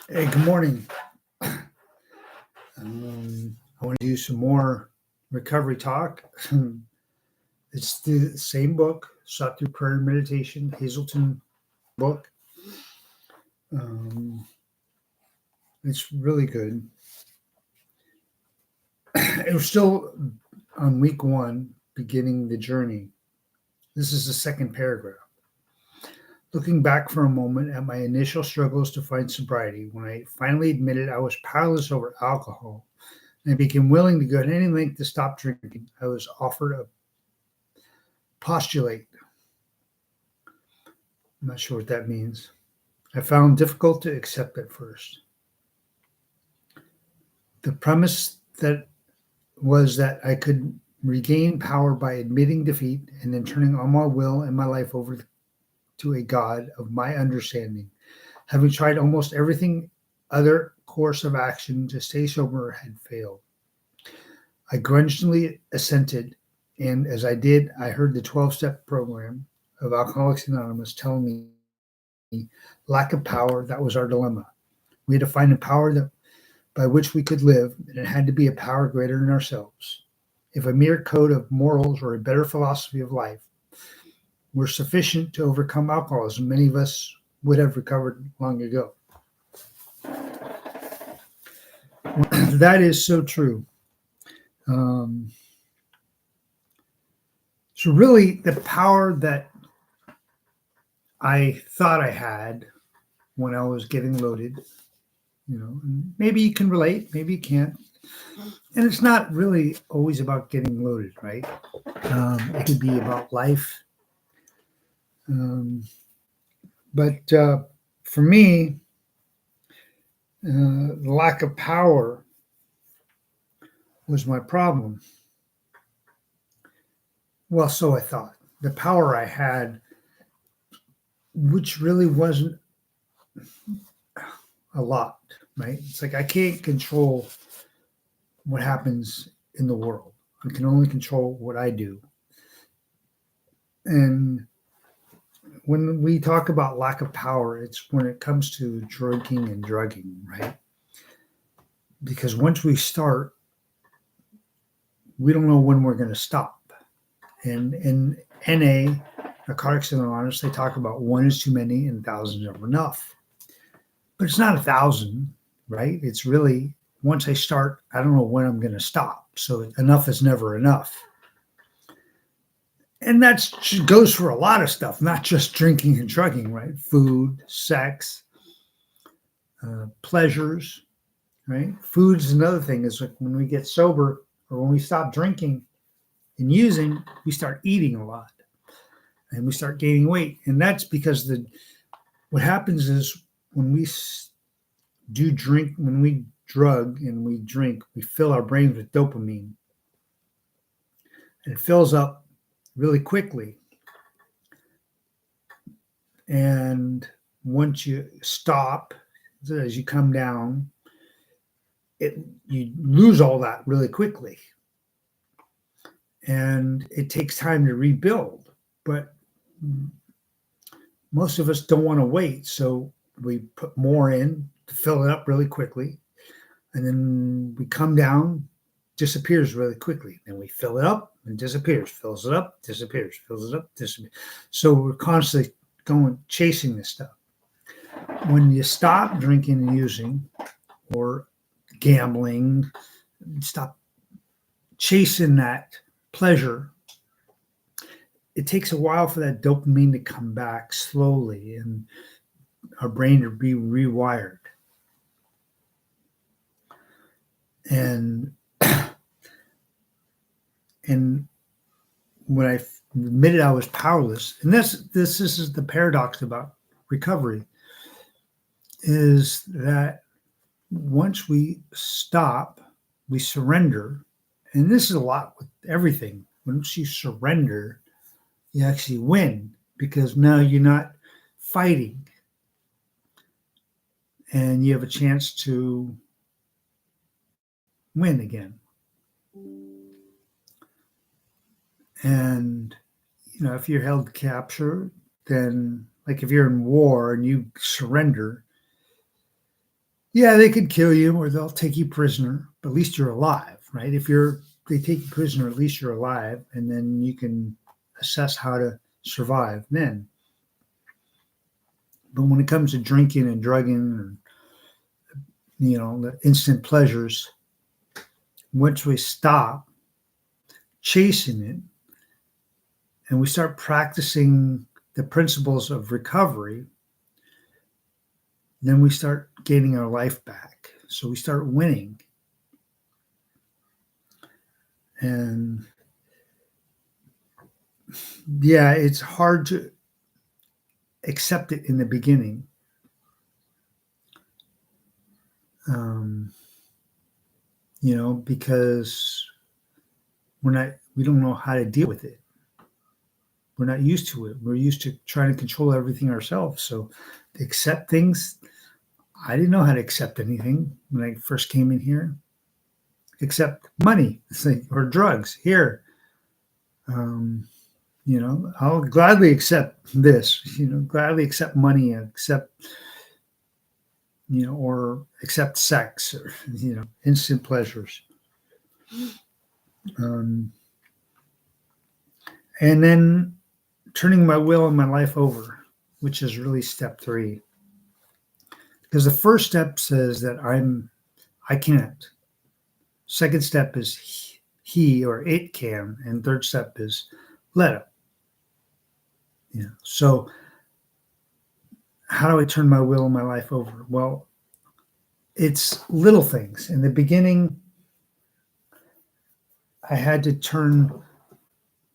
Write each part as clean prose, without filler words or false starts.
Hey, good morning. I want to do some more recovery talk. It's the same book, Sought Through Prayer and Meditation, Hazelton book. Um, it's really good. It was still on week one, beginning the journey. This is the second paragraph. Looking back for a moment at my initial struggles to find sobriety, when I finally admitted I was powerless over alcohol and I became willing to go to any length to stop drinking, I was offered a postulate. I'm not sure what that means. I found difficult to accept at first. The premise that was that I could regain power by admitting defeat and then turning all my will and my life over to a God of my understanding. Having tried almost everything other course of action to stay sober had failed. I grudgingly assented, and as I did, I heard the 12-step program of Alcoholics Anonymous telling me lack of power, that was our dilemma. We had to find a power that by which we could live, and it had to be a power greater than ourselves. If a mere code of morals or a better philosophy of life were sufficient to overcome alcoholism, many of us would have recovered long ago. That is so true. So really, the power that I thought I had when I was getting loaded, maybe you can relate, maybe you can't. And it's not really always about getting loaded, right? It could be about life. But for me, the lack of power was my problem. Well, so I thought. The power I had, which really wasn't a lot, right? It's like I can't control what happens in the world. I can only control what I do. And when we talk about lack of power, it's when it comes to drinking and drugging, right? Because once we start, we don't know when we're going to stop. And in NA, Narcotics Anonymous, they talk about one is too many and thousands are enough. But it's not 1,000, right? It's really, once I start, I don't know when I'm going to stop. So enough is never enough. And that goes for a lot of stuff, not just drinking and drugging, right? Food, sex, pleasures, right? Food is another thing. Is like when we get sober or when we stop drinking and using, we start eating a lot and we start gaining weight. And that's because what happens is when we do drink, when we drug and we drink, we fill our brains with dopamine. And it fills up really quickly. And once you stop, as you come down, you lose all that really quickly. And it takes time to rebuild. But most of us don't want to wait. So we put more in to fill it up really quickly. And then we come down, disappears really quickly. Then we fill it up and disappears, fills it up, disappears, fills it up, disappears. So we're constantly chasing this stuff. When you stop drinking and using or gambling, stop chasing that pleasure, it takes a while for that dopamine to come back slowly and our brain to be rewired. And when I admitted I was powerless, and this is the paradox about recovery, is that once we stop, we surrender, and this is a lot with everything. Once you surrender, you actually win because now you're not fighting, and you have a chance to win again. And if you're held capture, then like if you're in war and you surrender, Yeah, they could kill you or they'll take you prisoner, but at least you're alive, right? If they take you prisoner, at least you're alive, and then you can assess how to survive then. But when it comes to drinking and drugging, or, the instant pleasures, once we stop chasing it and we start practicing the principles of recovery, then we start gaining our life back. So we start winning. And yeah, it's hard to accept it in the beginning. Um, because we don't know how to deal with it. We're not used to it. We're used to trying to control everything ourselves. So to accept things, I didn't know how to accept anything when I first came in here, except money or drugs. Here, I'll gladly accept this. Gladly accept money, accept or accept sex or instant pleasures. And then turning my will and my life over, which is really step 3. Because the first step says that I can't. Second step is he or it can, and third step is let him. So how do I turn my will and my life over? Well, it's little things. In the beginning, I had to turn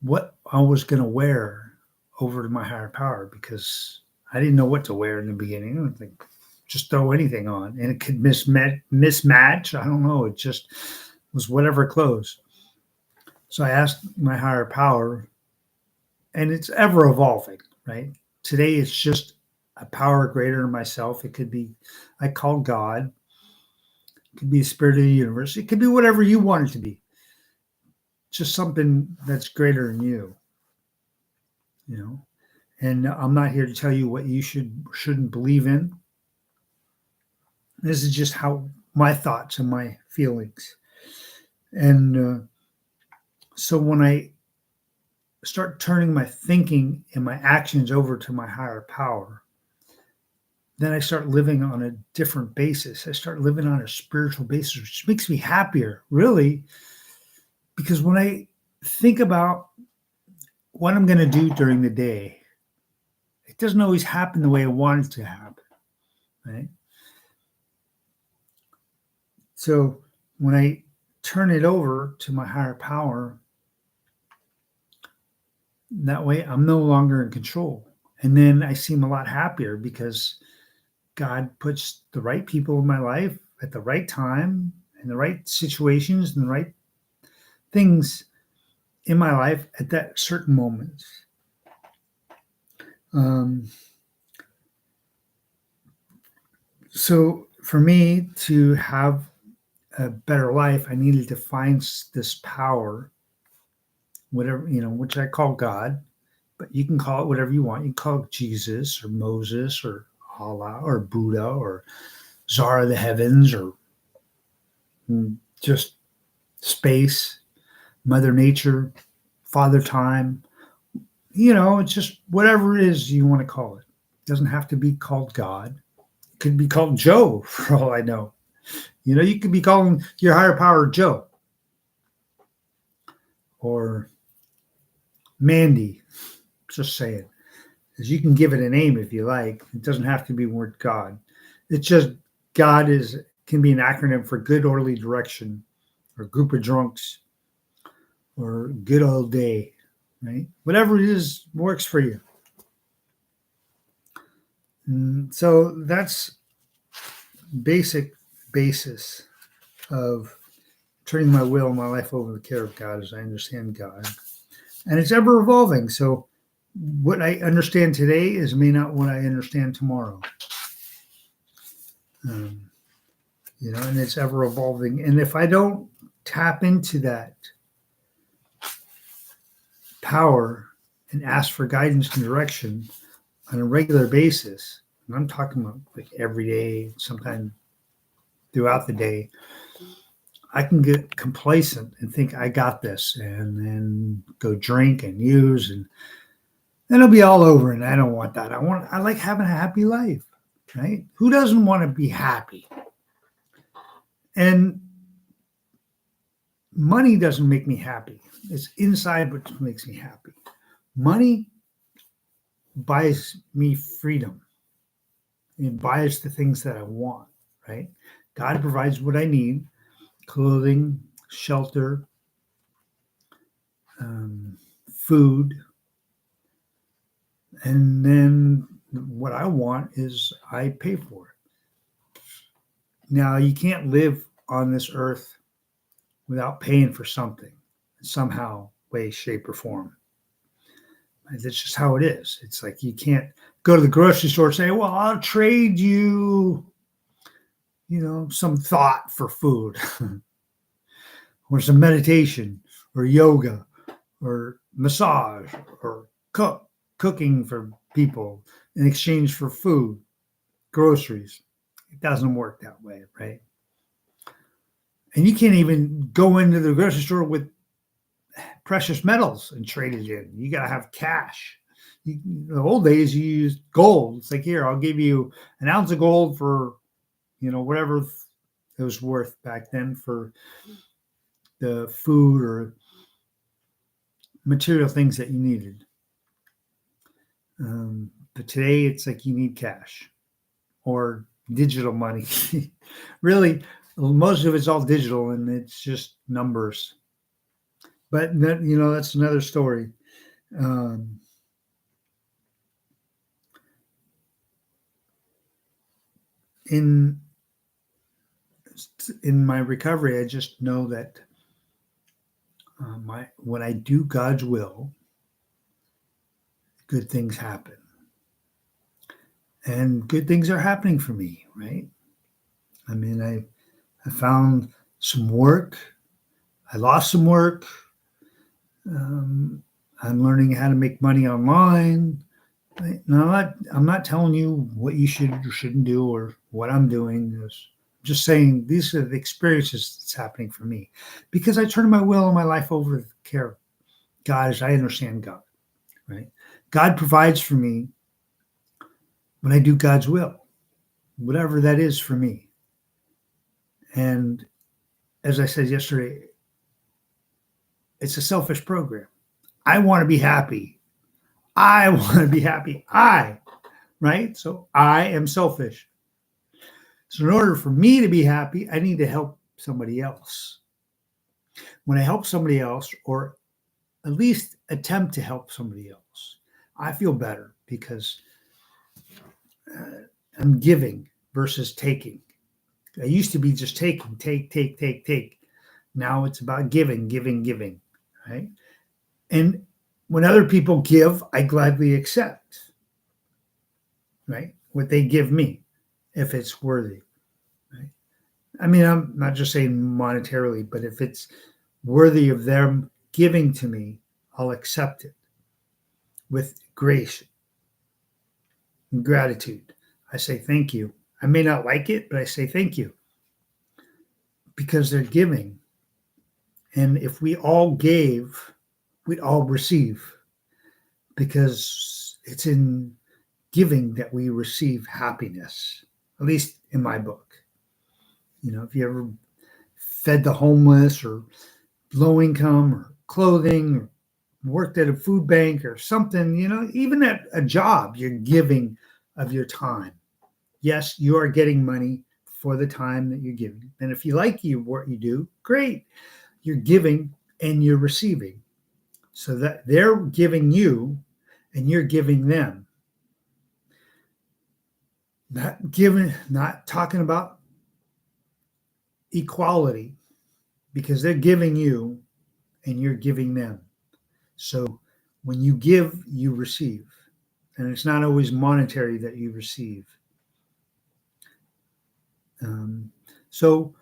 what I was going to wear over to my higher power because I didn't know what to wear in the beginning. I was like, just throw anything on, and it could mismatch. I don't know. It just was whatever clothes. So I asked my higher power, and it's ever evolving, right? Today, it's just a power greater than myself. It could be, I call God. It could be a spirit of the universe. It could be whatever you want it to be. Just something that's greater than you. And I'm not here to tell you what you shouldn't believe in. This is just how my thoughts and my feelings. And so when I start turning my thinking and my actions over to my higher power, then I start living on a different basis. I start living on a spiritual basis, which makes me happier, really, because when I think about what I'm going to do during the day, it doesn't always happen the way I want it to happen, right? So when I turn it over to my higher power, that way I'm no longer in control. And then I seem a lot happier because God puts the right people in my life at the right time, in the right situations, and the right things in my life at that certain moments. So for me to have a better life, I needed to find this power, whatever, which I call God, but you can call it whatever you want. You can call it Jesus or Moses or Allah or Buddha or Czar of the Heavens or just space, Mother Nature, Father Time. It's just whatever it is you want to call it. It doesn't have to be called God. It could be called Joe, for all I know. You could be calling your higher power Joe or Mandy. Just saying. Because you can give it a name if you like. It doesn't have to be the word God. It's just God can be an acronym for good orderly direction or group of drunks or good old day, right? Whatever it is works for you. So that's basic basis of turning my will and my life over to the care of God as I understand God. And it's ever evolving. So what I understand today is may not what I understand tomorrow. And it's ever evolving. And if I don't tap into that power and ask for guidance and direction on a regular basis, and I'm talking about like every day, sometimes throughout the day, I can get complacent and think I got this and then go drink and use and then it'll be all over. And I don't want that. I like having a happy life, right? Who doesn't want to be happy? And money doesn't make me happy. It's inside what makes me happy. Money buys me freedom. It buys the things that I want, right? God provides what I need: clothing, shelter, food. And then what I want is I pay for it. Now, you can't live on this earth without paying for something, somehow, way, shape, or form. That's just how it is. It's like you can't go to the grocery store and say, well, I'll trade you, some thought for food or some meditation or yoga or massage or cooking for people in exchange for food, groceries. It doesn't work that way, right? And you can't even go into the grocery store with precious metals and trade it in. You got to have cash. In the old days, you used gold. It's like, here, I'll give you an ounce of gold for, whatever it was worth back then for the food or material things that you needed. But today, it's like you need cash or digital money. Really, most of it's all digital and it's just numbers. But, that's another story. In my recovery, I just know that when I do God's will, good things happen. And good things are happening for me, right? I mean, I found some work. I lost some work. I'm learning how to make money online. Right? Now, I'm not telling you what you should or shouldn't do or what I'm doing. I'm just saying these are the experiences that's happening for me because I turn my will and my life over to the care of God as I understand God, right? God provides for me when I do God's will, whatever that is for me. And as I said yesterday, it's a selfish program. I want to be happy. Right? So I am selfish. So in order for me to be happy, I need to help somebody else. When I help somebody else, or at least attempt to help somebody else, I feel better because I'm giving versus taking. I used to be just taking, take. Now it's about giving, right? And when other people give, I gladly accept, right? What they give me, if it's worthy, right? I mean, I'm not just saying monetarily, but if it's worthy of them giving to me, I'll accept it with grace and gratitude. I say thank you. I may not like it, but I say thank you because they're giving. And if we all gave, we'd all receive because it's in giving that we receive happiness, at least in my book. If you ever fed the homeless or low income or clothing or worked at a food bank or something, even at a job, you're giving of your time. Yes, you are getting money for the time that you're giving. And if you like what you do, great. You're giving and you're receiving. So that they're giving you and you're giving them. Not talking about equality because they're giving you and you're giving them. So when you give, you receive. And it's not always monetary that you receive. So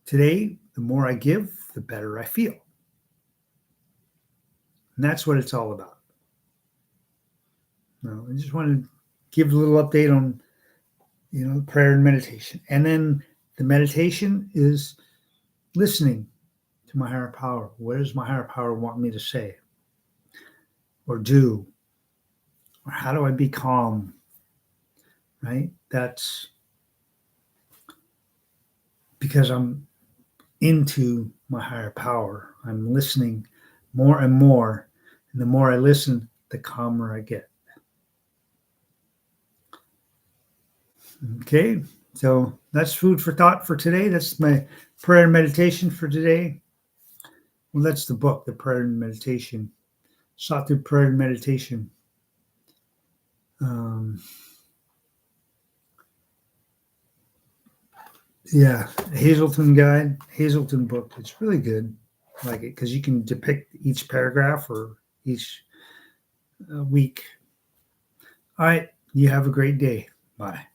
today, the more I give, the better I feel. And that's what it's all about. I just want to give a little update on, prayer and meditation. And then The meditation is listening to my higher power. What does my higher power want me to say or do? Or how do I be calm? Right? That's because I'm into my higher power. I'm listening more and more. And the more I listen, the calmer I get. Okay, so that's food for thought for today. That's my prayer and meditation for today. Well, that's the book, The Prayer and Meditation. Sought through prayer and meditation. Yeah, Hazelden guide, Hazelden book. It's really good. I like it because you can depict each paragraph or each week. All right, you have a great day. Bye.